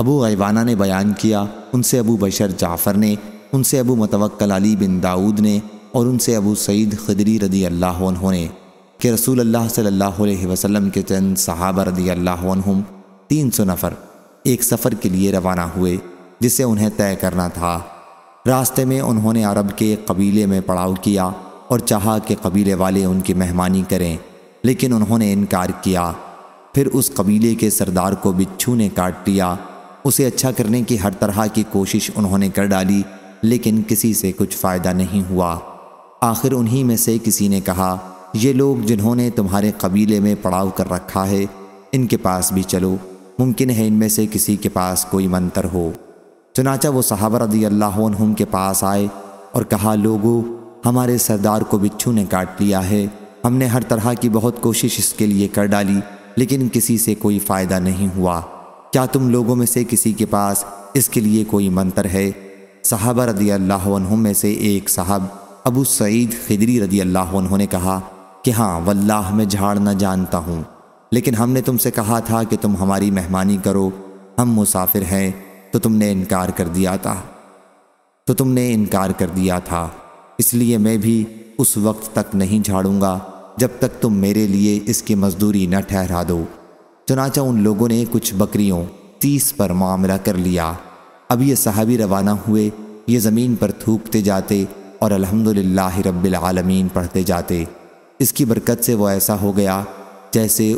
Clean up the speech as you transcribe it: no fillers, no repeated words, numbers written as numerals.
ابو غیوانہ نے بیان کیا، ان سے ابو بشر جعفر نے، ان سے ابو متوکل علی بن داؤد نے، اور ان سے ابو سعید خدری رضی اللہ عنہ نے کہ رسول اللہ صلی اللہ علیہ وسلم کے چند صحابہ رضی اللہ عنہم 300 نفر ایک سفر کے لیے روانہ ہوئے جسے انہیں طے کرنا تھا۔ راستے میں انہوں نے عرب کے ایک قبیلے میں پڑاؤ کیا اور چاہا کہ قبیلے والے ان کی مہمانی کریں، لیکن انہوں نے انکار کیا۔ پھر اس قبیلے کے سردار کو بچھو نے کاٹ لیا۔ اسے اچھا کرنے کی ہر طرح کی کوشش انہوں نے کر ڈالی، لیکن کسی سے کچھ فائدہ نہیں ہوا۔ آخر انہی میں سے کسی نے کہا، یہ لوگ جنہوں نے تمہارے قبیلے میں پڑاؤ کر رکھا ہے، ان کے پاس بھی چلو، ممکن ہے ان میں سے کسی کے پاس کوئی منتر ہو۔ چنانچہ وہ صحابہ رضی اللہ عنہم کے پاس آئے اور کہا، لوگو، ہمارے سردار کو بچھو نے کاٹ لیا ہے، ہم نے ہر طرح کی بہت کوشش اس کے لیے کر ڈالی، لیکن کسی سے کوئی فائدہ نہیں ہوا۔ کیا تم لوگوں میں سے کسی کے پاس اس کے لیے کوئی منتر ہے؟ صحابہ رضی اللہ عنہم میں سے ایک صاحب ابو سعید خدری رضی اللہ عنہ نے کہا کہ ہاں واللہ میں جھاڑ نہ جانتا ہوں، لیکن ہم نے تم سے کہا تھا کہ تم ہماری مہمانی کرو، ہم مسافر ہیں، تو تم نے انکار کر دیا تھا، اس لیے میں بھی اس وقت تک نہیں جھاڑوں گا جب تک تم میرے لیے اس کی مزدوری نہ ٹھہرا دو۔ چنانچہ ان لوگوں نے کچھ بکریوں 30 پر معاملہ کر لیا۔ اب یہ صحابی روانہ ہوئے، یہ زمین پر تھوکتے جاتے اور الحمدللہ رب العالمین پڑھتے جاتے۔ اس کی برکت سے وہ ایسا ہو گیا جیسے